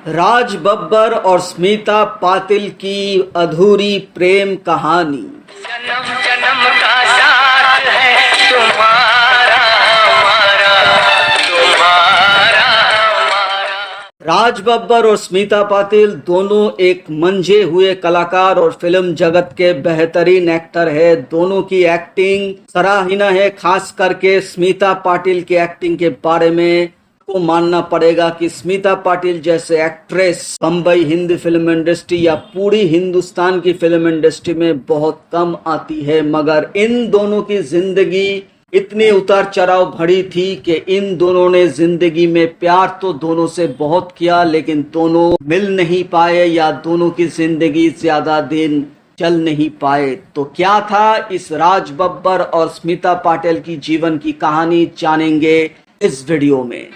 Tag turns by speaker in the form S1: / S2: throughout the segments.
S1: राज बब्बर और स्मिता पाटिल की अधूरी प्रेम कहानी।
S2: जन्म जन्म का साथ है तुम्हारा हमारा, तुम्हारा हमारा।
S1: राज बब्बर और स्मिता पाटिल दोनों एक मंझे हुए कलाकार और फिल्म जगत के बेहतरीन एक्टर है। दोनों की एक्टिंग सराहनीय है। खास करके स्मिता पाटिल की एक्टिंग के बारे में को मानना पड़ेगा कि स्मिता पाटिल जैसे actress Bombay Hindi film industry या पूरी हिंदुस्तान की फिल्म इंडस्ट्री में बहुत कम आती है, मगर इन दोनों की जिंदगी इतनी उतार चढ़ाव भरी थी कि इन दोनों ने जिंदगी में प्यार तो दोनों से बहुत किया, लेकिन दोनों मिल नहीं पाए या दोनों की जिंदगी ज्यादा दिन चल नहीं पाए। तो क्या था इस राज बब्बर और स्मिता पाटिल की जीवन की कहानी, जानेंगे इस वीडियो में।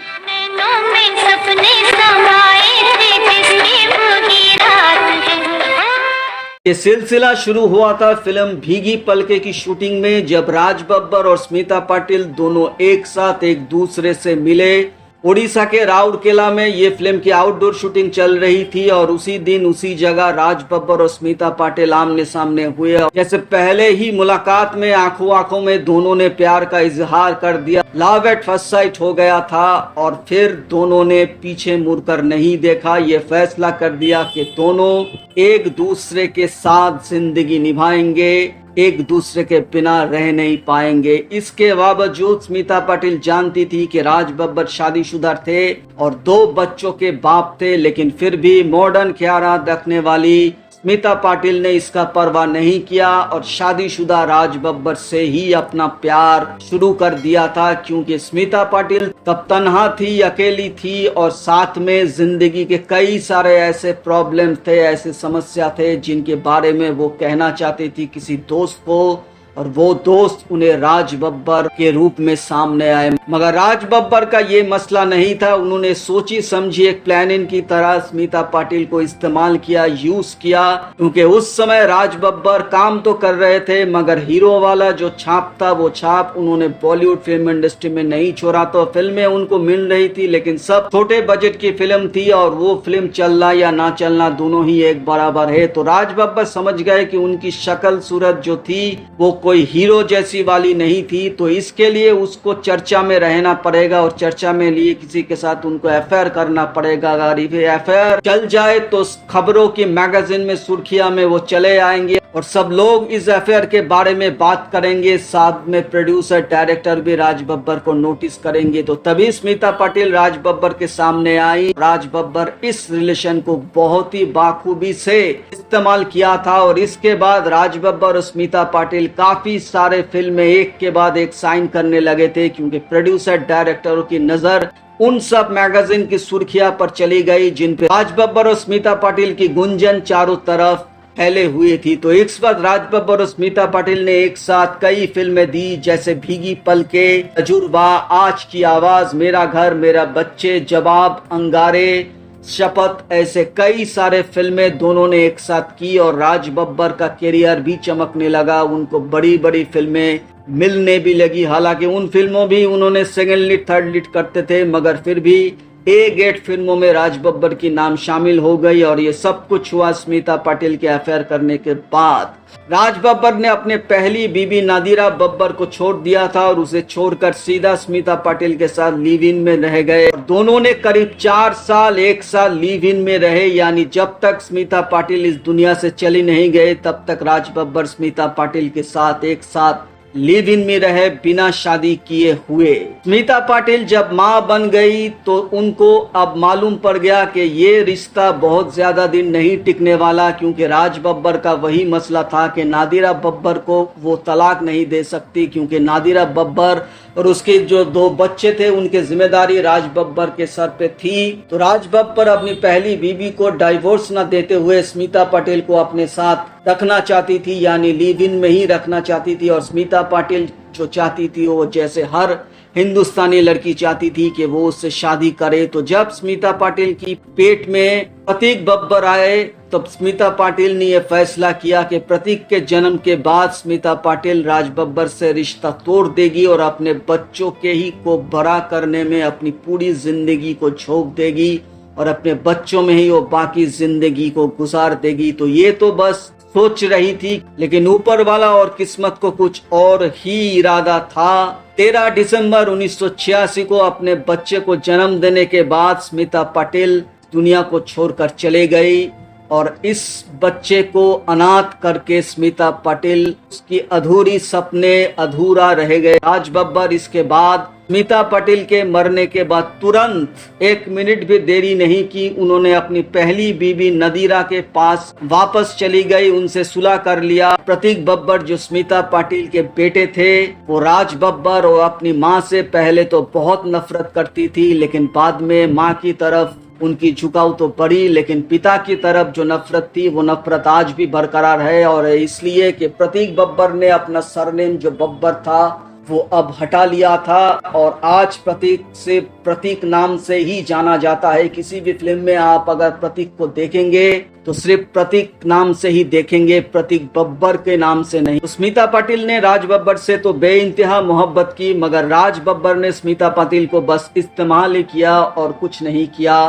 S1: ये सिलसिला शुरू हुआ था फिल्म भीगी पलके की शूटिंग में, जब राज बब्बर और स्मिता पाटिल दोनों एक साथ एक दूसरे से मिले। ओडिशा के राउरकेला में ये फिल्म की आउटडोर शूटिंग चल रही थी और उसी दिन उसी जगह राज बब्बर और स्मिता पाटिल आमने सामने हुए। जैसे पहले ही मुलाकात में आंखों आंखों में दोनों ने प्यार का इजहार कर दिया। लव एट फर्स्ट साइट हो गया था और फिर दोनों ने पीछे मुड़कर नहीं देखा। ये फैसला कर दिया कि दोनों एक दूसरे के साथ जिंदगी निभाएंगे, एक दूसरे के बिना रह नहीं पाएंगे। इसके बावजूद स्मिता पाटिल जानती थी कि राज बब्बर शादीशुदा थे और 2 बच्चों के बाप थे, लेकिन फिर भी मॉडर्न ख्यालात रखने वाली स्मिता पाटिल ने इसका परवाह नहीं किया और शादीशुदा राज बब्बर से ही अपना प्यार शुरू कर दिया था, क्योंकि स्मिता पाटिल तब तन्हा थी, अकेली थी और साथ में जिंदगी के कई सारे ऐसे प्रॉब्लम थे, ऐसे समस्या थे जिनके बारे में वो कहना चाहती थी किसी दोस्त को, और वो दोस्त उन्हें राज बब्बर के रूप में सामने आए। मगर राज बब्बर का ये मसला नहीं था। उन्होंने सोची समझी एक प्लानिंग की तरह स्मिता पाटिल को इस्तेमाल किया, यूज किया, क्योंकि उस समय राज बब्बर काम तो कर रहे थे मगर हीरो वाला जो छाप था वो छाप उन्होंने बॉलीवुड फिल्म इंडस्ट्री में नहीं छोड़ा। तो फिल्में उनको मिल रही थी, लेकिन सब छोटे बजट की फिल्म थी और वो फिल्म चलना या ना चलना दोनों ही एक बराबर है। तो राज बब्बर समझ गए कि उनकी शक्ल सूरत जो थी वो कोई हीरो जैसी वाली नहीं थी, तो इसके लिए उसको चर्चा में रहना पड़ेगा और चर्चा में लिए किसी के साथ उनको अफेयर करना पड़ेगा। अगर ये अफेयर चल जाए तो खबरों की मैगजीन में सुर्खियां में वो चले आएंगे और सब लोग इस अफेयर के बारे में बात करेंगे। साथ में प्रोड्यूसर डायरेक्टर भी राज बब्बर को नोटिस करेंगे। तो तभी स्मिता पाटिल राज बब्बर के सामने आई। राज बब्बर इस रिलेशन को बहुत ही बाखूबी से इस्तेमाल किया था और इसके बाद राज बब्बर और स्मिता पाटिल काफी सारे फिल्में एक के बाद एक साइन करने लगे थे, क्योंकि प्रोड्यूसर डायरेक्टरों की नजर उन सब मैगजीन की सुर्खियां पर चली गई जिन पे राज बब्बर और स्मिता पाटिल की गुंजन चारों तरफ फैले हुए थी। तो इस बार राज बब्बर और स्मिता पाटिल ने एक साथ कई फिल्में दी, जैसे भीगी पलके, तजुर्बा, आज की आवाज, मेरा घर मेरा बच्चे, जवाब, अंगारे, शपथ, ऐसे कई सारे फिल्में दोनों ने एक साथ की और राज बब्बर का करियर भी चमकने लगा। उनको बड़ी बड़ी फिल्में मिलने भी लगी। हालांकि उन फिल्मों भी उन्होंने सेकंड लीड थर्ड लीड करते थे, मगर फिर भी ए गेट फिल्मों में राज बब्बर की नाम शामिल हो गई और ये सब कुछ हुआ स्मिता पाटिल के अफेयर करने के बाद। राज बब्बर ने अपने पहली बीबी नादिरा बब्बर को छोड़ दिया था और उसे छोड़कर सीधा स्मिता पाटिल के साथ लिव इन में रह गए। दोनों ने करीब 4 साल एक साथ लिव इन में रहे, यानी जब तक स्मिता पाटिल इस दुनिया से चली नहीं गए तब तक राज बब्बर स्मिता पाटिल के साथ एक साथ लिव इन में रहे, बिना शादी किए हुए। स्मिता पाटिल जब मां बन गई तो उनको अब मालूम पड़ गया कि ये रिश्ता बहुत ज्यादा दिन नहीं टिकने वाला, क्योंकि राज बब्बर का वही मसला था कि नादिरा बब्बर को वो तलाक नहीं दे सकती, क्योंकि नादिरा बब्बर और उसके जो 2 बच्चे थे उनकी जिम्मेदारी राज बब्बर के सर पे थी। तो राज बब्बर अपनी पहली बीबी को डाइवोर्स न देते हुए स्मिता पाटिल को अपने साथ रखना चाहती थी, यानी लिव इन में ही रखना चाहती थी। और स्मिता पाटिल जो चाहती थी वो जैसे हर हिंदुस्तानी लड़की चाहती थी कि वो उससे शादी करे। तो जब स्मिता पाटिल की पेट में प्रतीक बब्बर आए तब स्मिता पाटिल ने यह फैसला किया कि प्रतीक के जन्म के बाद स्मिता पाटिल राज बब्बर से रिश्ता तोड़ देगी और अपने बच्चों के ही को बड़ा करने में अपनी पूरी जिंदगी को झोंक देगी और अपने बच्चों में ही वो बाकी जिंदगी को गुजार देगी। तो ये तो बस सोच रही थी, लेकिन ऊपर वाला और किस्मत को कुछ और ही इरादा था। 13 दिसंबर 1986 को अपने बच्चे को जन्म देने के बाद स्मिता पाटिल दुनिया को छोड़कर चले गई और इस बच्चे को अनाथ करके स्मिता पाटिल उसकी अधूरी सपने अधूरा रह गए। राज बब्बर इसके बाद स्मिता पाटिल के मरने के बाद तुरंत 1 मिनट भी देरी नहीं की, उन्होंने अपनी पहली बीवी नदीरा के पास वापस चली गई, उनसे सुलह कर लिया। प्रतीक बब्बर जो स्मिता पाटिल के बेटे थे, वो राज बब्बर और अपनी माँ से पहले तो बहुत नफरत करती थी, लेकिन बाद में माँ की तरफ उनकी झुकाव तो पड़ी, लेकिन पिता की तरफ जो नफरत थी वो नफरत आज भी बरकरार है। और इसलिए कि प्रतीक बब्बर ने अपना सरनेम जो बब्बर था वो अब हटा लिया था और आज प्रतीक से प्रतीक नाम से ही जाना जाता है। किसी भी फिल्म में आप अगर प्रतीक को देखेंगे तो सिर्फ प्रतीक नाम से ही देखेंगे, प्रतीक बब्बर के नाम से नहीं। स्मिता पाटिल ने राज बब्बर से तो बेइंतहा मोहब्बत की, मगर राज बब्बर ने स्मिता पाटिल को बस इस्तेमाल ही किया और कुछ नहीं किया।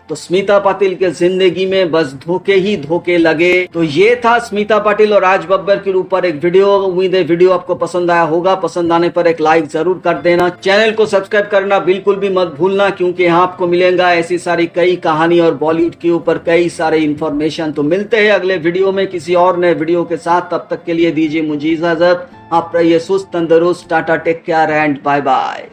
S1: तो स्मिता पाटिल के जिंदगी में बस धोखे ही धोखे लगे। तो ये था स्मिता पाटिल और राज बब्बर के ऊपर एक वीडियो। उम्मीद है वीडियो आपको पसंद आया होगा। पसंद आने पर एक लाइक जरूर कर देना। चैनल को सब्सक्राइब करना बिल्कुल भी मत भूलना, क्योंकि यहाँ आपको मिलेगा ऐसी सारी कई कहानी और बॉलीवुड के ऊपर कई सारे इन्फॉर्मेशन। तो मिलते हैं अगले वीडियो में किसी और नए वीडियो के साथ। तब तक के लिए दीजिए मुझे इजाजत। आप रहिए सुस्त तंदुरुस्त। टाटा, take care and bye bye.